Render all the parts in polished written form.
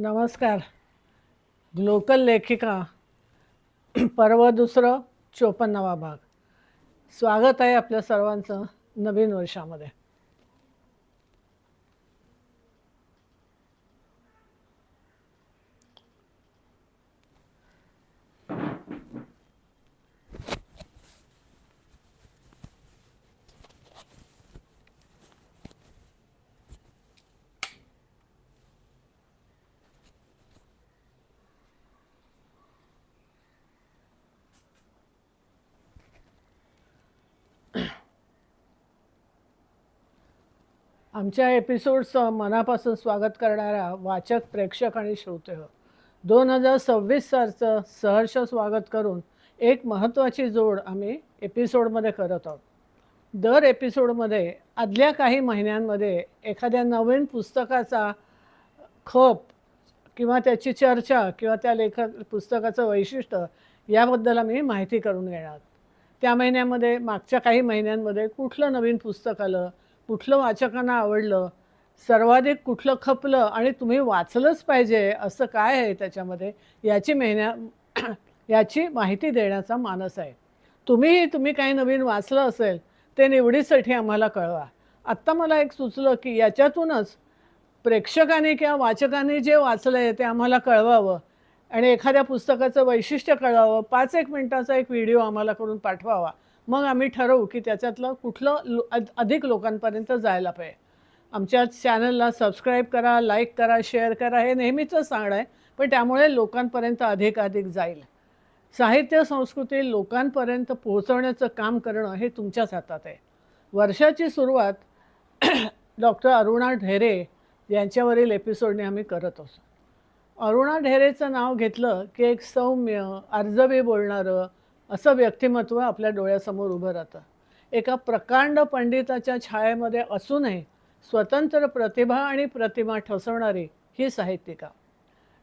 नमस्कार. लोकल लेखिका पर्व दुसरं 54वा भाग. स्वागत आहे आपल्या सर्वांचं नवीन वर्षामध्ये. आमच्या एपिसोड्सचं मनापासून स्वागत करणाऱ्या वाचक, प्रेक्षक आणि श्रोते 2026 सालचं सहर्ष स्वागत करून एक महत्त्वाची जोड आम्ही एपिसोडमध्ये करत आहोत. दर एपिसोडमध्ये आदल्या काही महिन्यांमध्ये एखाद्या नवीन पुस्तकाचा खप किंवा त्याची चर्चा किंवा त्या पुस्तकाचं वैशिष्ट्य याबद्दल आम्ही माहिती करून घेणार. त्या महिन्यामध्ये मागच्या काही महिन्यांमध्ये कुठलं नवीन पुस्तक आलं, कुठलं वाचकांना आवडलं, सर्वाधिक कुठलं खपलं आणि तुम्ही वाचलंच पाहिजे असं काय आहे त्याच्यामध्ये याची माहिती देण्याचा मानस आहे. तुम्ही काही नवीन वाचलं असेल ते निवडीसाठी आम्हाला कळवा. आत्ता मला एक सुचलं की याच्यातूनच प्रेक्षकांनी किंवा वाचकांनी जे वाचलं आहे ते आम्हाला कळवावं आणि एखाद्या पुस्तकाचं वैशिष्ट्य कळवावं. 5-1 मिनिटाचा एक व्हिडिओ आम्हाला करून पाठवावा. मग आम्ही ठरवू की त्याच्यातलं कुठलं अधिक लोकांपर्यंत जायला पाहिजे. आमच्या चॅनलला सबस्क्राईब करा, लाईक करा, शेअर करा. हे नेहमीचंच सांगणं आहे, पण त्यामुळे लोकांपर्यंत अधिक जाईल. साहित्य संस्कृती लोकांपर्यंत पोहोचवण्याचं काम करणं हे तुमच्याच हातात आहे. वर्षाची सुरुवात डॉक्टर अरुणा ढेरे यांच्यावरील एपिसोडने आम्ही करत असतो. अरुणा ढेरेचं नाव घेतलं की एक सौम्य, अर्जवी बोलणारं असं व्यक्तिमत्व आपल्या डोळ्यासमोर उभं राहतं. एका प्रकांड पंडिताच्या छायेमध्ये असूनही स्वतंत्र प्रतिभा आणि प्रतिमा ठसवणारी ही साहित्यिका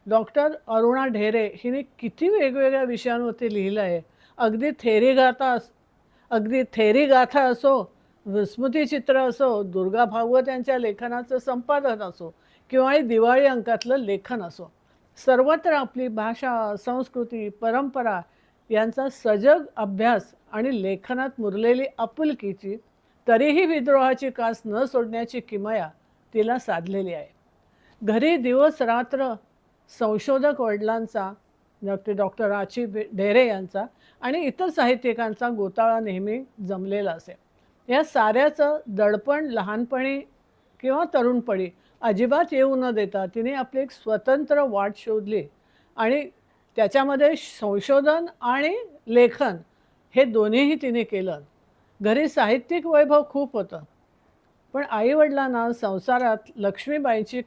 डॉक्टर अरुणा ढेरे हिने किती वेगवेगळ्या विषयांवरती लिहिलं आहे. अगदी थेरी गाथा असो, विस्मृतिचित्र असो, दुर्गा भागवत यांच्या लेखनाचं संपादन असो किंवा दिवाळी अंकातलं लेखन असो, सर्वत्र आपली भाषा, संस्कृती, परंपरा यांचा सजग अभ्यास आणि लेखनात मुरलेली आपुलकीची, तरीही विद्रोहाची कास न सोडण्याची किमया तिला साधलेली आहे. घरी दिवस रात्र संशोधक वडिलांचा, डॉक्टर आची ढेरे यांचा आणि इतर साहित्यिकांचा गोताळा नेहमी जमलेला असे. या साऱ्याचं दडपण लहानपणी किंवा तरुणपणी अजिबात येऊ न देता तिने आपली एक स्वतंत्र वाट शोधली आणि त्याच्यामध्ये संशोधन आणि लेखन हे दोन्हीही तिने केलं. घरी साहित्यिक वैभव खूप होतं, पण आईवडिलांना संसारात लक्ष्मीबाईंची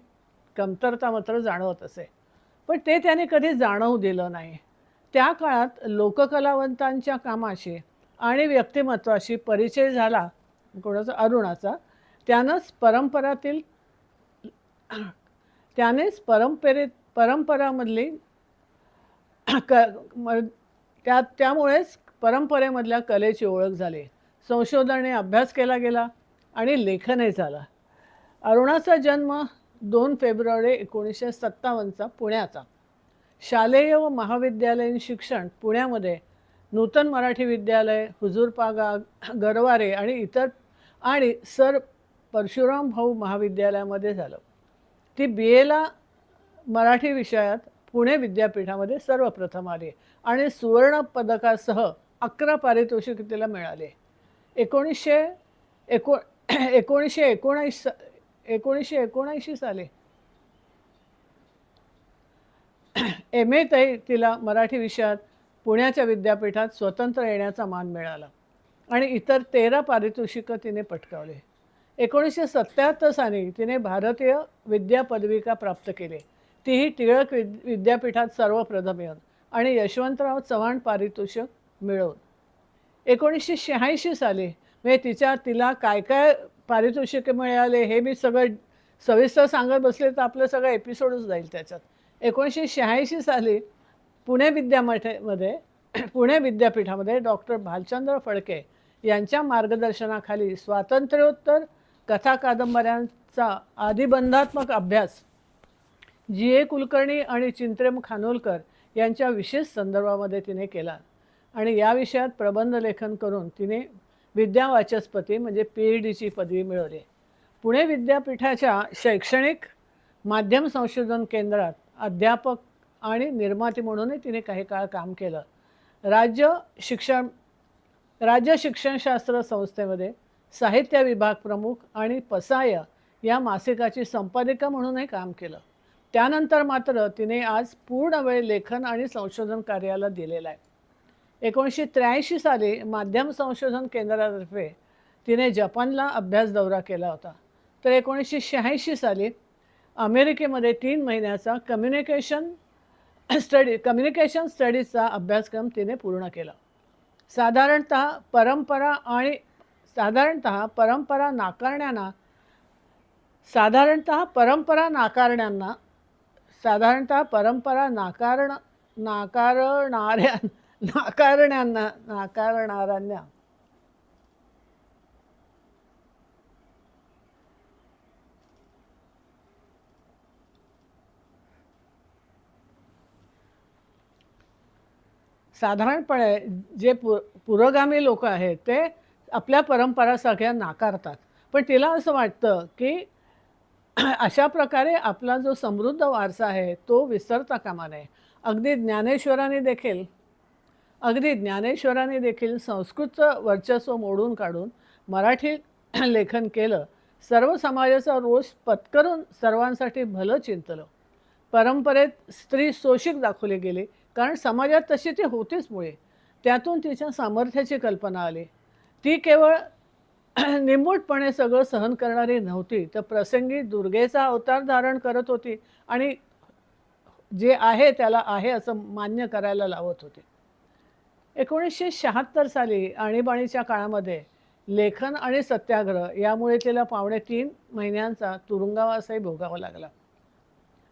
कमतरता मात्र जाणवत असे, पण ते त्याने कधी जाणवू दिलं नाही. त्या काळात लोककलावंतांच्या कामाशी आणि व्यक्तिमत्वाशी परिचय झाला कोणाचा, अरुणाचा. त्यानेच परंपरामधली त्यामुळेच परंपरेमधल्या कलेची ओळख झाली. संशोधनाने अभ्यास केला गेला आणि लेखनही झालं. अरुणाचा जन्म 2 फेब्रुवारी 1957चा पुण्याचा. शालेय व महाविद्यालयीन शिक्षण पुण्यामध्ये नूतन मराठी विद्यालय, हुजूरपागा, गरवारे आणि सर परशुराम भाऊ महाविद्यालयामध्ये झालं. ती BAला मराठी विषयात पुणे विद्यापीठामध्ये सर्वप्रथम आली आणि सुवर्ण पदकासह 11 पारितोषिक तिला मिळाले. 1979 साली MA तिला मराठी विषयात पुण्याच्या विद्यापीठात स्वतंत्र येण्याचा मान मिळाला आणि इतर 13 पारितोषिकं तिने पटकावले. 1977 साली तिने भारतीय विद्या पदविका प्राप्त केली, तीही टिळक विद्यापीठात सर्वप्रथम येऊन आणि यशवंतराव चव्हाण पारितोषिक मिळवून. 1986 साली म्हणजे तिला काय काय पारितोषिके मिळाले हे मी सगळं सविस्तर सांगत बसले तर आपलं सगळं एपिसोडच जाईल त्याच्यात. 1986 साली पुणे विद्यापीठामध्ये डॉक्टर भालचंद्र फडके यांच्या मार्गदर्शनाखाली स्वातंत्र्योत्तर कथा कादंबऱ्यांचा आदिबंधात्मक अभ्यास G.A. कुलकर्णी आणि चिंत्रेम खानोलकर यांच्या विशेष संदर्भामध्ये तिने केला आणि या विषयात प्रबंध लेखन करून तिने विद्यावाचस्पती म्हणजे PhDची पदवी मिळवली. पुणे विद्यापीठाच्या शैक्षणिक माध्यम संशोधन केंद्रात अध्यापक आणि निर्माती म्हणूनही तिने काही काळ काम केलं. राज्य शिक्षणशास्त्र संस्थेमध्ये साहित्य विभाग प्रमुख आणि पसाय या मासिकाची संपादिका म्हणूनही काम केलं. त्यानंतर मात्र तिने आज पूर्ण वेळ लेखन आणि संशोधन कार्याला दिलेला आहे. 1983 साली माध्यम संशोधन केंद्रातर्फे तिने जपानला अभ्यास दौरा केला होता. तर 1986 साली अमेरिकेमध्ये 3 महिन्याचा कम्युनिकेशन स्टडीजचा अभ्यासक्रम तिने पूर्ण केला. साधारणतः परंपरा नाकारणाऱ्यांना साधारणपणे जे पुरोगामी लोक आहेत ते आपल्या परंपरा सगळ्या नाकारतात. पण तिला असं वाटतं की अशा प्रकारे आपला जो समृद्ध वारसा आहे तो विसरता कामा नये. अगदी ज्ञानेश्वरांनी देखील संस्कृतचं वर्चस्व मोडून काढून मराठी लेखन केलं. सर्व समाजाचा रोष पत्करून सर्वांसाठी भलं चिंतलं. परंपरेत स्त्री शोषित दाखवली गेली कारण समाजात तशी ती होतीच मुळे. त्यातून तिच्या सामर्थ्याची कल्पना आली. ती केवळ निमूटपणे सगळं सहन करणारी नव्हती, तर प्रसंगी दुर्गेचा अवतार धारण करत होती आणि जे आहे त्याला आहे असं मान्य करायला लावत होती. 1976 साली आणीबाणीच्या काळामध्ये लेखन आणि सत्याग्रह यामुळे तिला 3.5 महिन्यांचा तुरुंगवासही भोगावा लागला.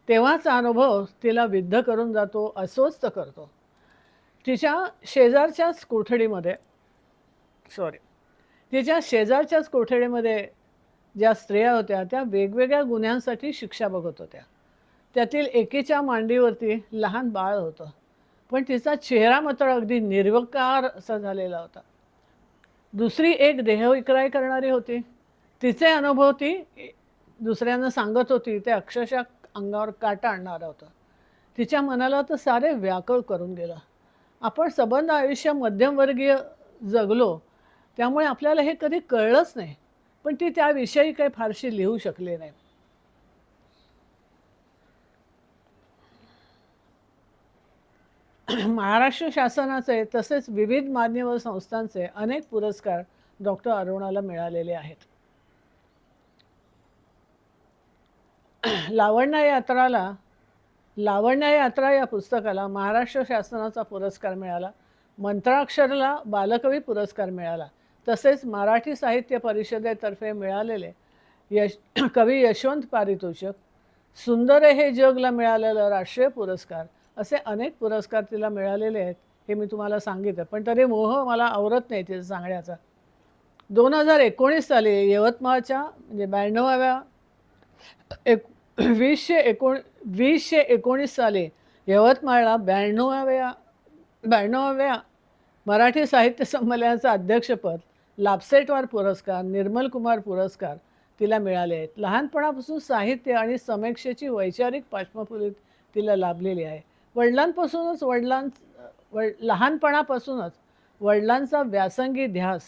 तेव्हाचा अनुभव तिला विद्ध करून जातो, अस्वस्थ करतो. तिच्या शेजारच्याच कोठडीमध्ये ज्या स्त्रिया होत्या त्या वेगवेगळ्या गुन्ह्यांसाठी शिक्षा बघत होत्या. त्यातील एकीच्या मांडीवरती लहान बाळ होतं, पण तिचा चेहरा मात्र अगदी निर्विकार असा झालेला होता. दुसरी एक देहविक्रय करणारी होती. तिचे अनुभव ती दुसऱ्यांना सांगत होती ते अक्षरशः अंगावर काटा आणणारं होतं. तिच्या मनाला तर सारे व्याकुळ करून गेलं. आपण सबंध आयुष्य मध्यमवर्गीय जगलो त्यामुळे आपल्याला हे कधी कळलंच नाही, पण ती त्याविषयी काही फारशी लिहू शकली नाही. महाराष्ट्र शासनाचे तसेच विविध मान्यवर संस्थांचे अनेक पुरस्कार डॉक्टर अरुणाला मिळालेले आहेत. लावण्य यात्रा या पुस्तकाला महाराष्ट्र शासनाचा पुरस्कार मिळाला. मंत्राक्षरला बालकवी पुरस्कार मिळाला. तसेच मराठी साहित्य परिषदेतर्फे मिळालेले कवी यशवंत पारितोषिक, सुंदर हे जगला मिळालेला राष्ट्रीय पुरस्कार असे अनेक पुरस्कार तिला मिळालेले आहेत. हे मी तुम्हाला सांगितलं, पण तरी मोह मला आवरत नाही तिचं सांगण्याचा. 2019 साली यवतमाळच्या म्हणजे 2019 साली यवतमाळला 92व्या मराठी साहित्य संमेलनाचं अध्यक्षपद, लाभसेटवार पुरस्कार, निर्मल कुमार पुरस्कार तिला मिळाले आहेत. लहानपणापासून साहित्य आणि समीक्षेची वैचारिक पाश्मफुली तिला लाभलेली आहे. लहानपणापासूनच वडिलांचा व्यासंगी ध्यास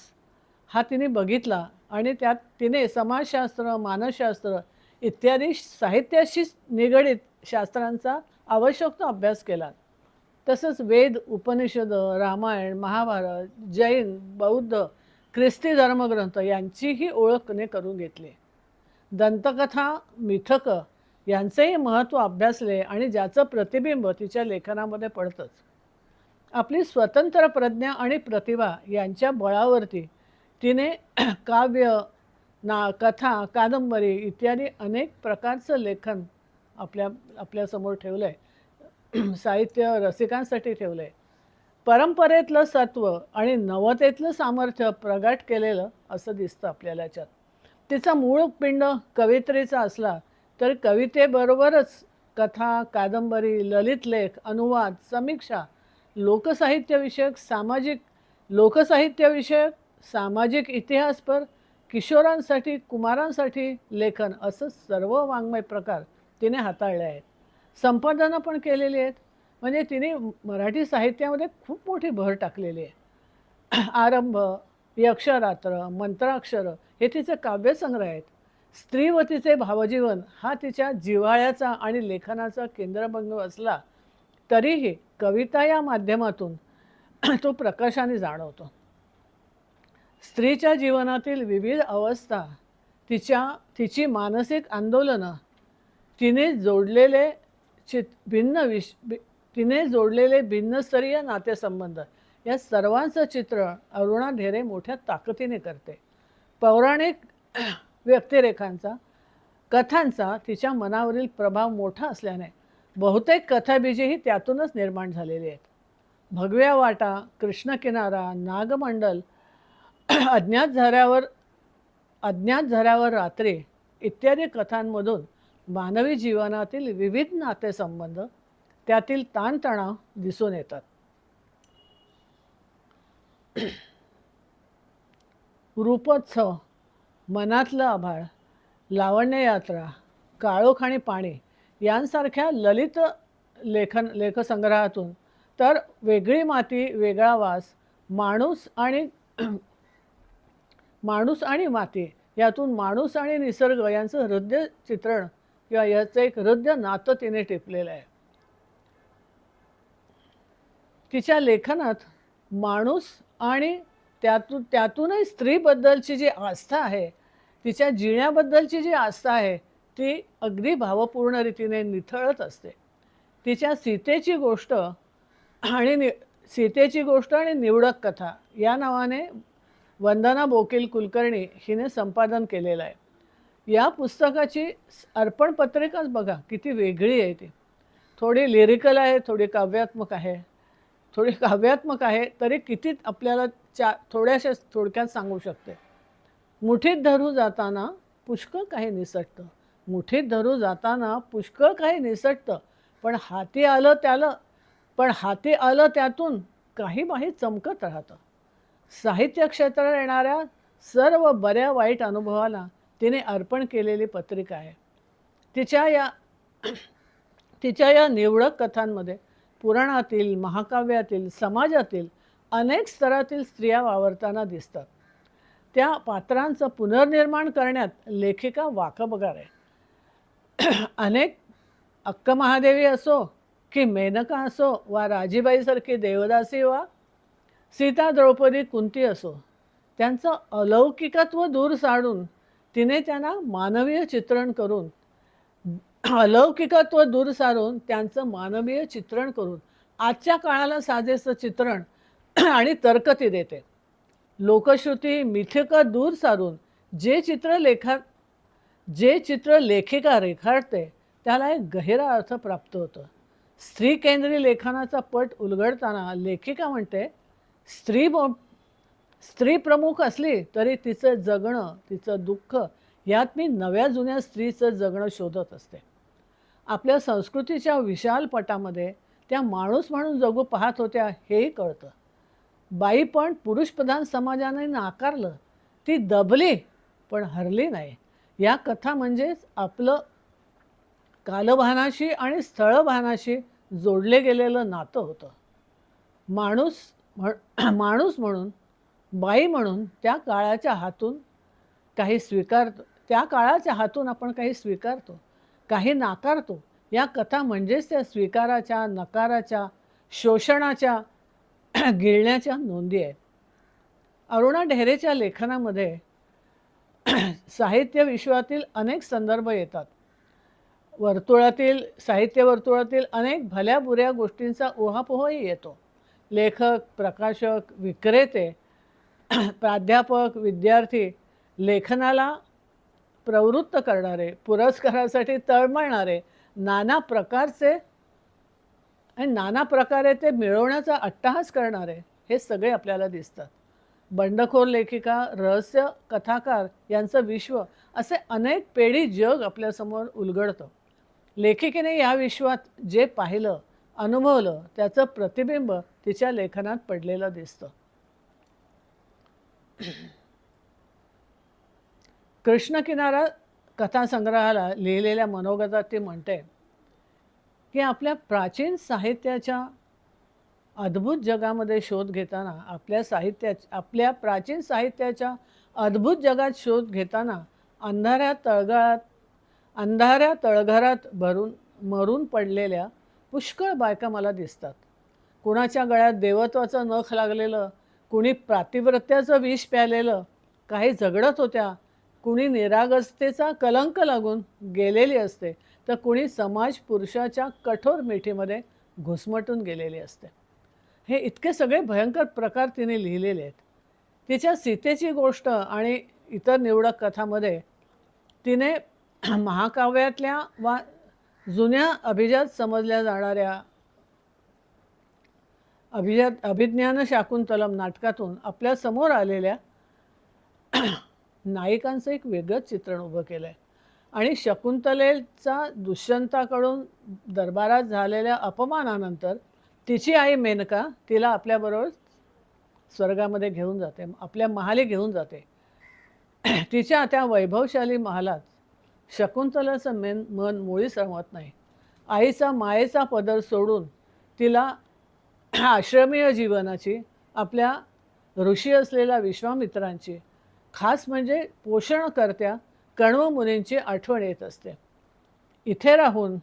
हा तिने बघितला आणि त्यात तिने समाजशास्त्र, मानसशास्त्र इत्यादी साहित्याशी निगडित शास्त्रांचा आवश्यक तो अभ्यास केला. तसंच वेद, उपनिषद, रामायण, महाभारत, जैन, बौद्ध, ख्रिस्ती धर्मग्रंथ यांचीही ओळखणे करून घेतली. दंतकथा, मिथक यांचेही महत्त्व अभ्यासले आणि ज्याचं प्रतिबिंब तिच्या लेखनामध्ये पडतंच. आपली स्वतंत्र प्रज्ञा आणि प्रतिभा यांच्या बळावरती तिने काव्य, कथा, कादंबरी इत्यादी अनेक प्रकारचं लेखन आपल्यासमोर ठेवलं आहे. साहित्य रसिकांसाठी ठेवलं आहे. परंपरेतलं सत्व आणि नवतेतलं सामर्थ्य प्रगट केलेलं असं दिसतं आपल्याला याच्यात. तिचा मूळ पिंड कवित्रीचा असला तर कवितेबरोबरच कथा, कादंबरी, ललित लेख, अनुवाद, समीक्षा, लोकसाहित्यविषयक, सामाजिक लोकसाहित्यविषयक, सामाजिक इतिहासपर, किशोरांसाठी, कुमारांसाठी लेखन असं सर्व वाङ्मय प्रकार तिने हाताळले आहेत. संपादनं पण केलेली आहेत. म्हणजे तिने मराठी साहित्यामध्ये खूप मोठी भर टाकलेली आहे. आरंभ, यक्षरात्र, मंत्राक्षर हे तिचे काव्यसंग्रह आहेत. स्त्री व तिचे भावजीवन हा तिच्या जिव्हाळ्याचा आणि लेखनाचा केंद्रबिंदू असला तरीही कविता या माध्यमातून तो प्रकाशाने जाणवतो. स्त्रीच्या जीवनातील विविध अवस्था, तिची मानसिक आंदोलनं, तिने जोडलेले तिने जोडलेले भिन्नस्तरीय नातेसंबंध या सर्वांचं चित्र अरुणा ढेरे मोठ्या ताकदीने करते. पौराणिक व्यक्तिरेखांचा, कथांचा तिच्या मनावरील प्रभाव मोठा असल्याने बहुतेक कथाबीजेही त्यातूनच निर्माण झालेली आहेत. भगव्या वाटा, कृष्णकिनारा, नागमंडल, अज्ञात झऱ्यावर रात्री इत्यादी कथांमधून मानवी जीवनातील विविध नातेसंबंध, त्यातील ताणतणाव दिसून येतात. रूपोत्सव, मनातलं आभाळ, लावण्य यात्रा, काळोख आणि पाणी यांसारख्या ललित लेखसंग्रहातून तर वेगळी माती, वेगळा वास, माणूस आणि माती यातून माणूस आणि निसर्ग यांचं हृदय चित्रण किंवा याचं एक हृदय नातं तिने टिपलेलं आहे. तिच्या लेखनात माणूस आणि त्यातूनही स्त्रीबद्दलची जी आस्था आहे, तिच्या जिण्याबद्दलची जी आस्था आहे ती अगदी भावपूर्ण रीतीने निथळत असते. तिच्या सीतेची गोष्ट आणि निवडक कथा या नावाने वंदना बोकील कुलकर्णी हिने संपादन केलेलं आहे. या पुस्तकाची अर्पण पत्रिकाच बघा किती वेगळी आहे. ती थोडी लिरिकल आहे, थोडी काव्यात्मक आहे तरी किती आपल्याला थोड्याशा थोडक्यात सांगू शकते. मुठीत धरू जाताना पुष्कळ काही निसटतं, पण हाती आलं त्यातून काही बाही चमकत राहतं. साहित्य क्षेत्रात येणाऱ्या सर्व बऱ्या वाईट अनुभवाला तिने अर्पण केलेली पत्रिका आहे. तिच्या या निवडक कथांमध्ये पुराणातील, महाकाव्यातील, समाजातील अनेक स्तरातील स्त्रिया वावरताना दिसतात. त्या पात्रांचं पुनर्निर्माण करण्यात लेखिका वाकबगार आहे. अनेक अक्क महादेवी असो की मेनका असो वा राजीबाईसारखी देवदासी वा सीता, द्रौपदी, कुंती असो, त्यांचं अलौकिकत्व दूर सारून तिने त्यांना मानवीय चित्रण करून त्यांचं मानवीय चित्रण करून आजच्या काळाला साजेसं चित्रण आणि तर्क ती देते. लोकश्रुती, मिथक दूर सारून जे चित्र लेखिका रेखाटते त्याला एक गहिरा अर्थ प्राप्त होतो. स्त्री केंद्री लेखनाचा पट उलगडताना लेखिका म्हणते, स्त्री प्रमुख असली तरी तिचं जगणं, तिचं दुःख यात मी नव्या जुन्या स्त्रीचं जगणं शोधत असते. आपल्या संस्कृतीच्या विशाल पटामध्ये त्या माणूस म्हणून जगू पाहत होत्या हेही कळतं. बाई पण पुरुषप्रधान समाजाने नाकारलं, ती दबली पण हरली नाही. या कथा म्हणजेच आपलं कालभानाशी आणि स्थळभानाशी जोडले गेलेलं नातं होतं. माणूस म्हणून, बाई म्हणून त्या काळाच्या हातून आपण काही स्वीकारतो, काही नाकारतो. या कथा म्हणजेच त्या स्वीकाराच्या, नकाराच्या, शोषणाच्या, गिळण्याच्या नोंदी आहेत. अरुणा ढेरेच्या लेखनामध्ये साहित्य विश्वातील अनेक संदर्भ येतात. साहित्य वर्तुळातील अनेक भल्या बुऱ्या गोष्टींचा उहापोहही येतो. लेखक, प्रकाशक, विक्रेते, प्राध्यापक, विद्यार्थी, लेखनाला प्रवृत्त करणारे, पुरस्कारासाठी तळमळणारे, नाना प्रकारे ते मिळवण्याचा अट्टहास करणारे हे सगळे आपल्याला दिसतात. बंडखोर लेखिका, रहस्य कथाकार यांचं विश्व असे अनेक पेढी जग आपल्यासमोर उलगडतं. लेखिकेने या विश्वात जे पाहिलं, अनुभवलं त्याचं प्रतिबिंब तिच्या लेखनात पडलेलं दिसतं. कृष्ण किनारा कथासंग्रहाला लिहिलेल्या मनोगतात ती म्हणते की आपल्या प्राचीन साहित्याच्या अद्भुत जगामध्ये शोध घेताना, आपल्या प्राचीन साहित्याच्या अद्भुत जगात शोध घेताना अंधाऱ्या तळघरात अंधाऱ्या तळघरात मरून पडलेल्या पुष्कळ बायका मला दिसतात. कुणाच्या गळ्यात देवत्वाचं नख लागलेलं, कुणी पातिव्रत्याचं विष प्यालेलं, काही झगडत होत्या, कुणी निरागसतेचा कलंक लागून गेलेली असते, तर कुणी समाज पुरुषाच्या कठोर मिठीमध्ये घुसमटून गेलेली असते. हे इतके सगळे भयंकर प्रकार तिने लिहिलेले आहेत. तिच्या सीतेची गोष्ट आणि इतर निवडक कथामध्ये तिने महाकाव्यातल्या वा जुन्या अभिजात समजल्या जाणाऱ्या अभिज्ञान शाकुंतलम नाटकातून आपल्या समोर आलेल्या नायिकांचं एक वेगळंच चित्रण उभं केलं आहे. आणि शकुंतलेचा दुष्यंताकडून दरबारात झालेल्या अपमानानंतर तिची आई मेनका तिला आपल्याबरोबर स्वर्गामध्ये घेऊन जाते, आपल्या महाली घेऊन जाते. तिच्या त्या वैभवशाली महालात शकुंतलाचं मन मुळीच रमत नाही. आईचा मायेचा पदर सोडून तिला आश्रमीय जीवनाची, आपल्या ऋषी असलेल्या विश्वामित्रांची, खास म्हणजे पोषणकर्त्या कण्व मुनींची आठवण येत असते. इथे राहून,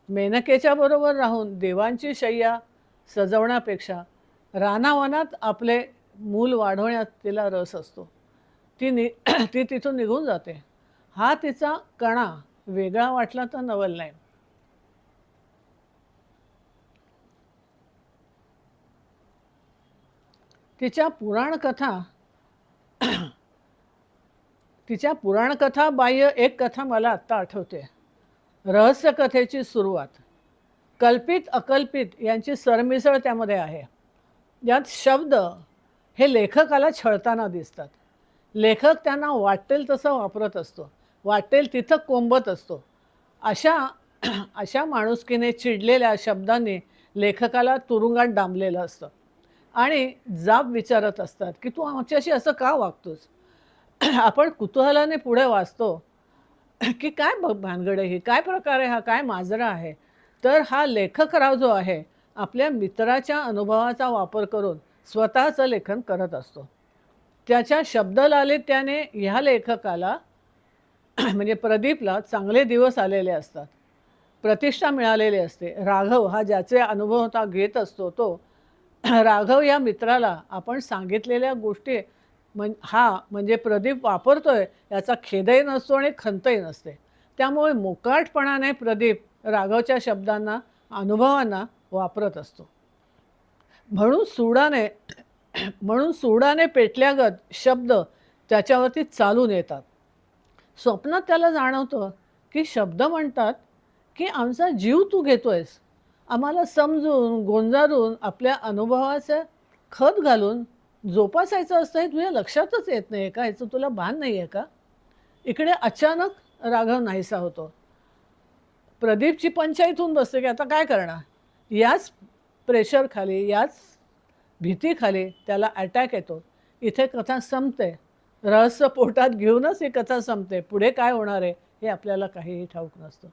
मेनकेच्या बरोबर राहून देवांची शय्या सजवण्यापेक्षा रानावनात आपले मूल वाढवण्यात तिला रस असतो. ती तिथून निघून जाते. हा तिचा कणा वेगळा वाटला तर नवल नाही. तिच्या पुराणकथा बाह्य एक कथा मला आत्ता आठवते. रहस्यकथेची सुरुवात. कल्पित अकल्पित यांची सरमिसळ त्यामध्ये आहे. यात शब्द हे लेखकाला छळताना दिसतात. लेखक त्यांना वाटेल तसं वापरत असतो, वाटेल तिथं कोंबत असतो. अशा माणुसकीने चिडलेल्या शब्दांनी लेखकाला तुरुंगात डांबलेलं असतं आणि जाब विचारत असतात की तू आमच्याशी असं का वागतोस. आपण कुतूहलाने पुढे वाचतो की काय भानगड आहे ही, काय प्रकार आहे हा, काय माजरा आहे. तर हा लेखकराव जो आहे आपल्या मित्राच्या अनुभवाचा वापर करून स्वतःचं लेखन करत असतो. त्याच्या शब्दलालित्याने ह्या लेखकाला म्हणजे प्रदीपला चांगले दिवस आलेले असतात, प्रतिष्ठा मिळालेली असते. राघव हा ज्याचे अनुभव घेत असतो तो राघव या मित्राला आपण सांगितलेल्या गोष्टी म्हणजे प्रदीप वापरतोय याचा खेदही नसतो आणि खंतही नसते. त्यामुळे मोकाटपणाने प्रदीप राघवच्या शब्दांना, अनुभवांना वापरत असतो. म्हणून सुडाने पेटल्यागत शब्द त्याच्यावरती चालून येतात. स्वप्नात त्याला जाणवतं की शब्द म्हणतात की आमचा जीव तू घेतोयस, आम्हाला समजून गोंजारून आपल्या अनुभवाचं खत घालून जोपासायचं असतं, हे तुझ्या लक्षातच येत नाही का, याचं तुला भान नाही आहे का. इकडे अचानक राघव नाहीसा होतो. प्रदीपची पंचायत होऊन बसते की आता काय करणार. याच प्रेशरखाली, याच भीतीखाली त्याला अटॅक येतो. इथे कथा संपते. रहस्य पोटात घेऊनच ही कथा संपते. पुढे काय होणार आहे हे आपल्याला काहीही ठाऊक नसतं.